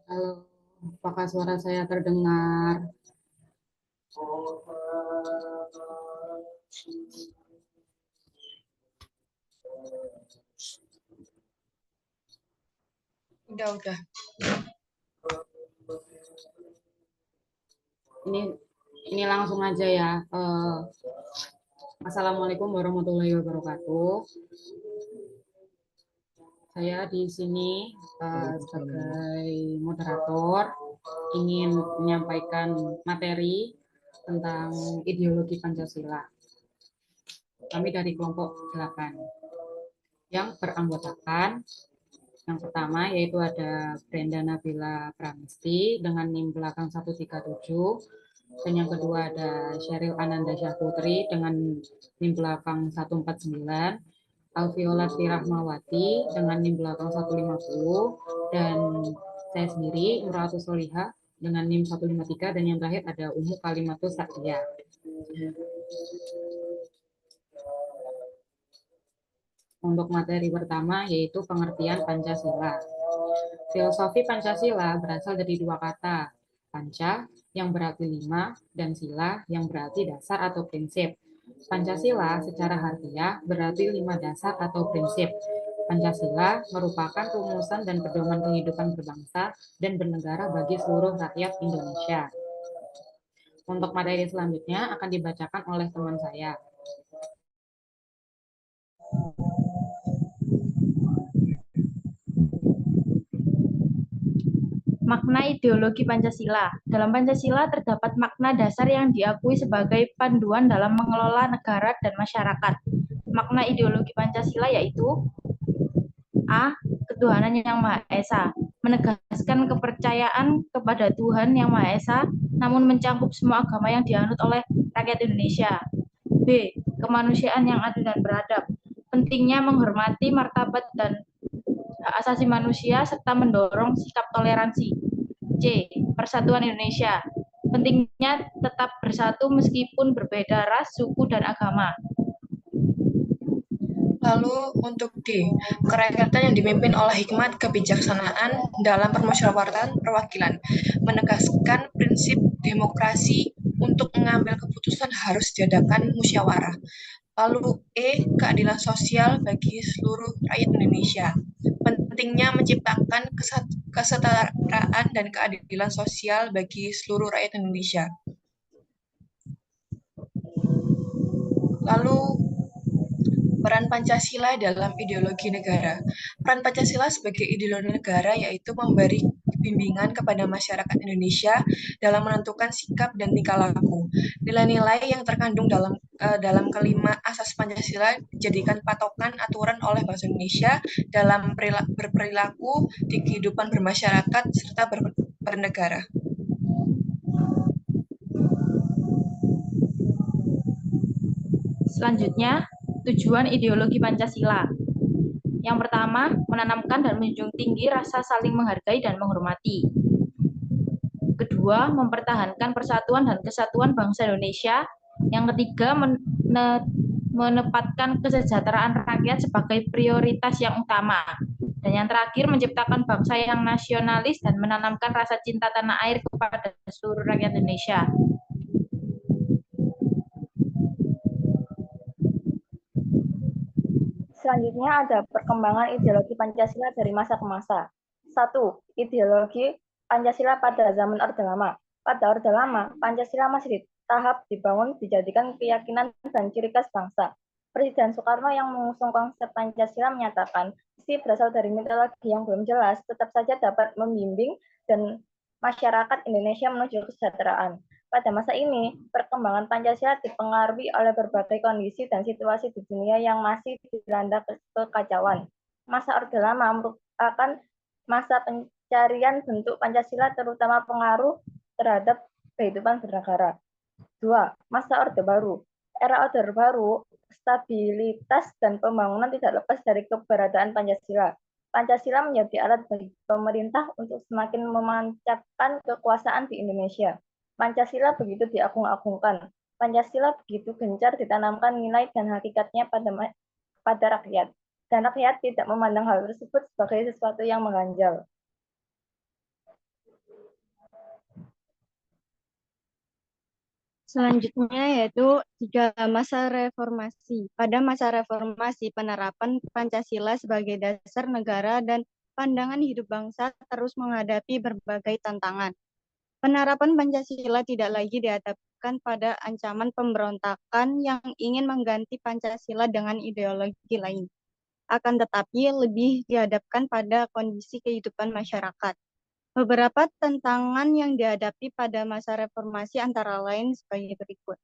Halo, apakah suara saya terdengar? Udah. Ini ini langsung aja ya. Assalamualaikum warahmatullahi wabarakatuh. Saya di sini sebagai moderator ingin menyampaikan materi tentang ideologi Pancasila. Kami dari kelompok 8 yang beranggotakan yang pertama yaitu ada Brenda Nabila Pramesti dengan NIM belakang 137, dan yang kedua ada Sheryl Ananda Syahputri dengan NIM belakang 149, Alviola Tirahmawati dengan NIM belakang 150, dan saya sendiri Nuratul Soliha dengan NIM 153, dan yang terakhir ada Umu Kalimatus Saktia. Untuk materi pertama yaitu pengertian Pancasila. Filosofi Pancasila berasal dari dua kata, panca yang berarti lima dan sila yang berarti dasar atau prinsip. Pancasila secara harfiah berarti lima dasar atau prinsip. Pancasila merupakan rumusan dan pedoman kehidupan berbangsa dan bernegara bagi seluruh rakyat Indonesia. Untuk materi selanjutnya akan dibacakan oleh teman saya. Makna ideologi Pancasila. Dalam Pancasila terdapat makna dasar yang diakui sebagai panduan dalam mengelola negara dan masyarakat. Makna ideologi Pancasila yaitu A. Ketuhanan yang Maha Esa, menegaskan kepercayaan kepada Tuhan yang Maha Esa, namun mencakup semua agama yang dianut oleh rakyat Indonesia. B. Kemanusiaan yang adil dan beradab, pentingnya menghormati martabat dan hak asasi manusia serta mendorong sikap toleransi. C. Persatuan Indonesia, pentingnya tetap bersatu meskipun berbeda ras, suku, dan agama. Lalu untuk D, kerakyatan yang dipimpin oleh hikmat kebijaksanaan dalam permusyawaratan perwakilan, menegaskan prinsip demokrasi untuk mengambil keputusan harus diadakan musyawarah. Lalu E, keadilan sosial bagi seluruh rakyat Indonesia, pentingnya menciptakan kesetaraan dan keadilan sosial bagi seluruh rakyat Indonesia. Lalu peran Pancasila dalam ideologi negara. Peran Pancasila sebagai ideologi negara yaitu memberi bimbingan kepada masyarakat Indonesia dalam menentukan sikap dan tingkah laku. Nilai-nilai yang terkandung dalam kelima asas Pancasila dijadikan patokan aturan oleh bangsa Indonesia dalam berperilaku di kehidupan bermasyarakat serta bernegara. Selanjutnya, tujuan ideologi Pancasila. Yang pertama, menanamkan dan menjunjung tinggi rasa saling menghargai dan menghormati. Kedua, mempertahankan persatuan dan kesatuan bangsa Indonesia. Yang ketiga, menempatkan kesejahteraan rakyat sebagai prioritas yang utama. Dan yang terakhir, menciptakan bangsa yang nasionalis dan menanamkan rasa cinta tanah air kepada seluruh rakyat Indonesia. Selanjutnya ada perkembangan ideologi Pancasila dari masa ke masa. 1. Ideologi Pancasila pada zaman Orde Lama. Pada Orde Lama, Pancasila masih di tahap dibangun dijadikan keyakinan dan ciri khas bangsa. Presiden Soekarno yang mengusung konsep Pancasila menyatakan, isi berasal dari mitologi yang belum jelas, tetap saja dapat membimbing dan masyarakat Indonesia menuju kesejahteraan. Pada masa ini, perkembangan Pancasila dipengaruhi oleh berbagai kondisi dan situasi di dunia yang masih dilanda kekacauan. Masa Orde Lama merupakan masa pencarian bentuk Pancasila, terutama pengaruh terhadap kehidupan bernegara. 2. Masa Orde Baru. Era Orde Baru, stabilitas dan pembangunan tidak lepas dari keberadaan Pancasila. Pancasila menjadi alat bagi pemerintah untuk semakin memancarkan kekuasaan di Indonesia. Pancasila begitu diagung-agungkan. Pancasila begitu gencar ditanamkan nilai dan hakikatnya pada rakyat. Dan rakyat tidak memandang hal tersebut sebagai sesuatu yang mengganjal. Selanjutnya yaitu tiga masa reformasi. Pada masa reformasi, penerapan Pancasila sebagai dasar negara dan pandangan hidup bangsa terus menghadapi berbagai tantangan. Penerapan Pancasila tidak lagi dihadapkan pada ancaman pemberontakan yang ingin mengganti Pancasila dengan ideologi lain. Akan tetapi lebih dihadapkan pada kondisi kehidupan masyarakat. Beberapa tantangan yang dihadapi pada masa reformasi antara lain sebagai berikut.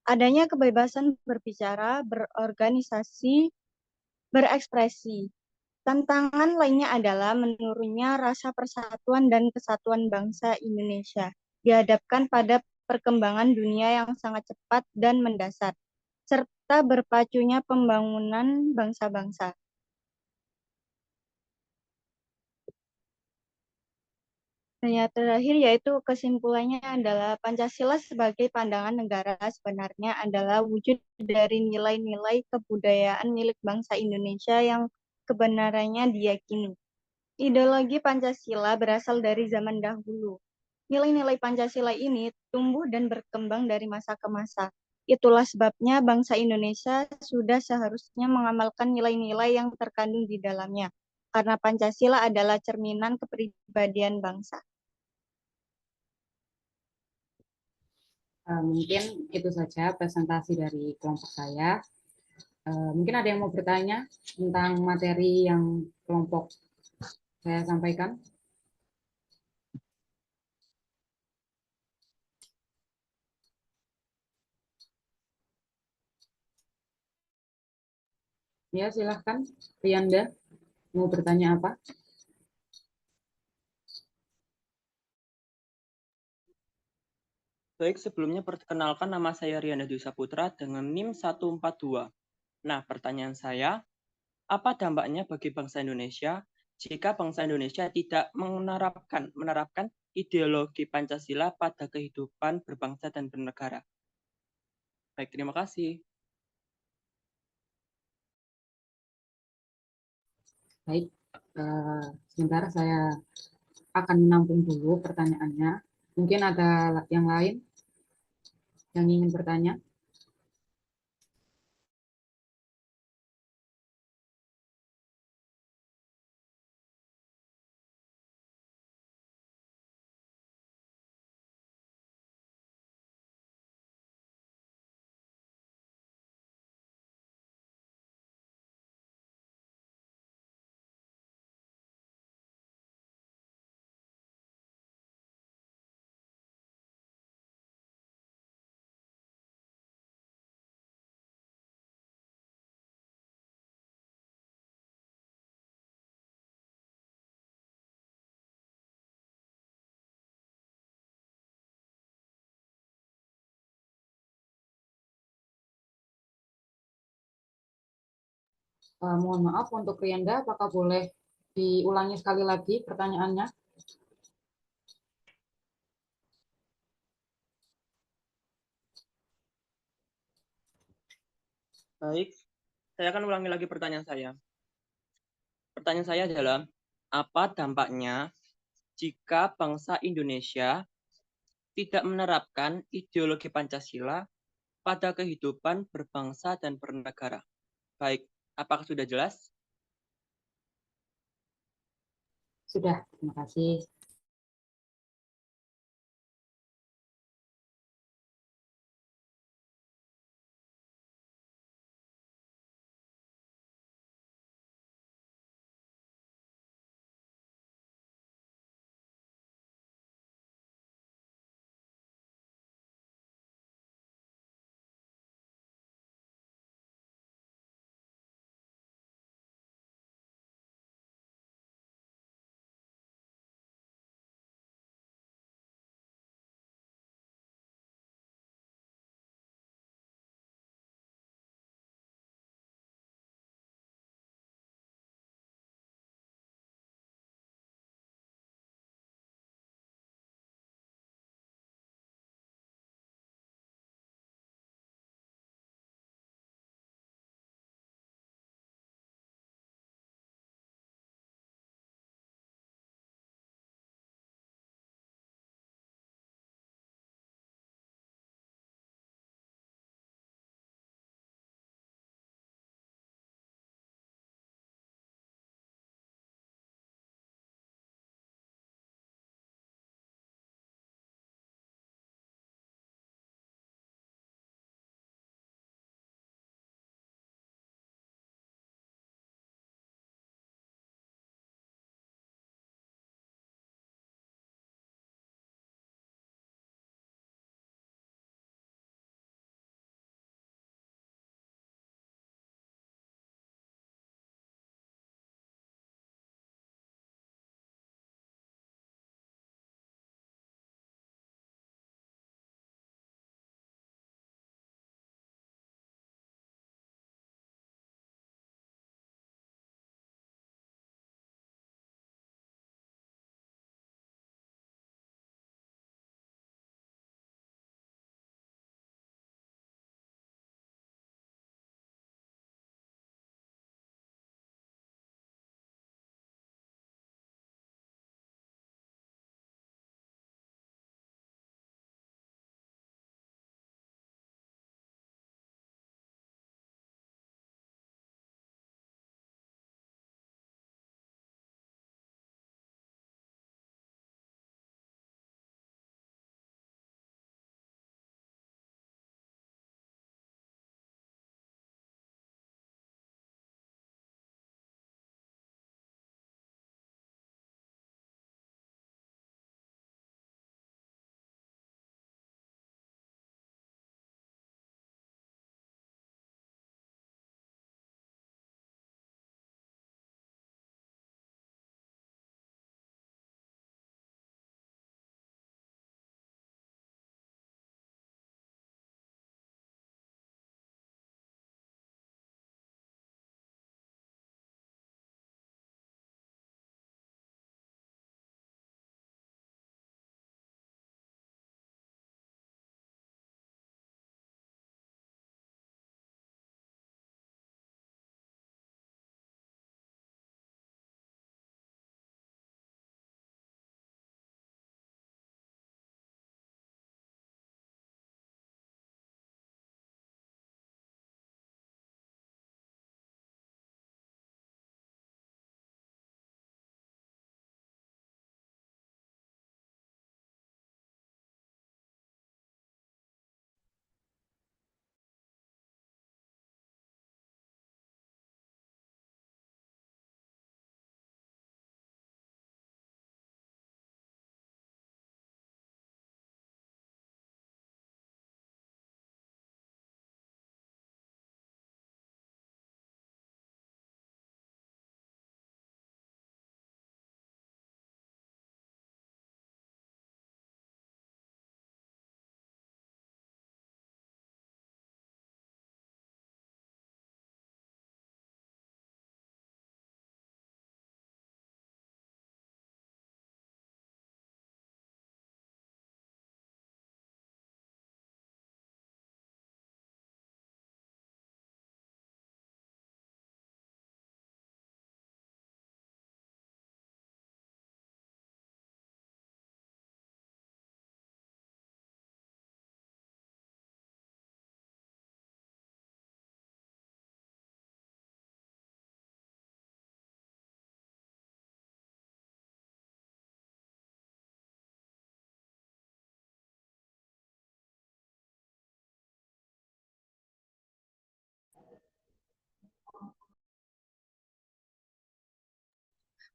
Adanya kebebasan berbicara, berorganisasi, berekspresi. Tantangan lainnya adalah menurunnya rasa persatuan dan kesatuan bangsa Indonesia, dihadapkan pada perkembangan dunia yang sangat cepat dan mendasar, serta berpacunya pembangunan bangsa-bangsa. Dan yang terakhir yaitu kesimpulannya adalah Pancasila sebagai pandangan negara sebenarnya adalah wujud dari nilai-nilai kebudayaan milik bangsa Indonesia yang kebenarannya diyakini. Ideologi Pancasila berasal dari zaman dahulu. Nilai-nilai Pancasila ini tumbuh dan berkembang dari masa ke masa. Itulah sebabnya bangsa Indonesia sudah seharusnya mengamalkan nilai-nilai yang terkandung di dalamnya, karena Pancasila adalah cerminan kepribadian bangsa. Mungkin itu saja presentasi dari kelompok saya. Mungkin ada yang mau bertanya tentang materi yang kelompok saya sampaikan? Ya, silahkan. Riyanda, mau bertanya apa? Baik, sebelumnya perkenalkan nama saya Rianda Dwi Saputra dengan NIM 142. Nah, pertanyaan saya, apa dampaknya bagi bangsa Indonesia jika bangsa Indonesia tidak menerapkan ideologi Pancasila pada kehidupan berbangsa dan bernegara? Baik, terima kasih. Baik, sebentar saya akan menampung dulu pertanyaannya. Mungkin ada yang lain yang ingin bertanya? Mohon maaf untuk Riyanda, apakah boleh diulangi sekali lagi pertanyaannya? Baik, saya akan ulangi lagi pertanyaan saya. Pertanyaan saya adalah, apa dampaknya jika bangsa Indonesia tidak menerapkan ideologi Pancasila pada kehidupan berbangsa dan bernegara? Baik, apakah sudah jelas? Sudah, terima kasih.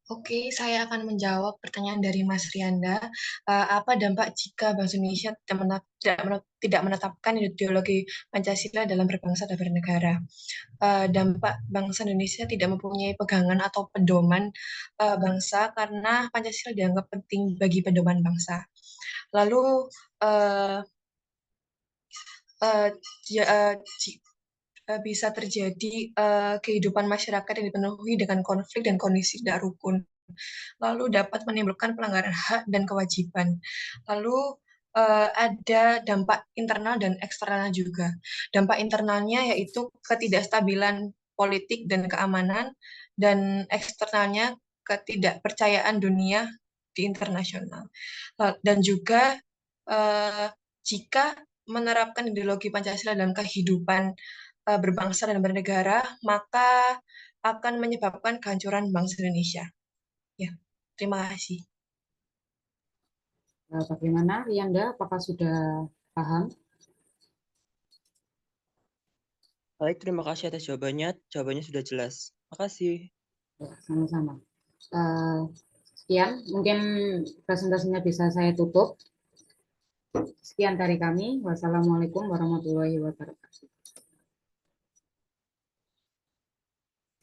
Oke, saya akan menjawab pertanyaan dari Mas Rianda. Apa dampak jika Bangsa Indonesia tidak menetapkan ideologi Pancasila dalam berbangsa dan bernegara? Dampak bangsa Indonesia tidak mempunyai pegangan atau pedoman bangsa karena Pancasila dianggap penting bagi pedoman bangsa. Lalu bisa terjadi kehidupan masyarakat yang dipenuhi dengan konflik dan kondisi tidak rukun. Lalu dapat menimbulkan pelanggaran hak dan kewajiban. Lalu ada dampak internal dan eksternal juga. Dampak internalnya yaitu ketidakstabilan politik dan keamanan, dan eksternalnya ketidakpercayaan dunia di internasional. Dan juga jika menerapkan ideologi Pancasila dalam kehidupan berbangsa dan bernegara, maka akan menyebabkan kehancuran bangsa Indonesia. Ya, terima kasih. Bagaimana, Rianda? Apakah sudah paham? Baik, terima kasih atas jawabannya. Jawabannya sudah jelas. Makasih. Ya, sama-sama. Sekian, mungkin presentasinya bisa saya tutup. Sekian dari kami. Wassalamualaikum warahmatullahi wabarakatuh.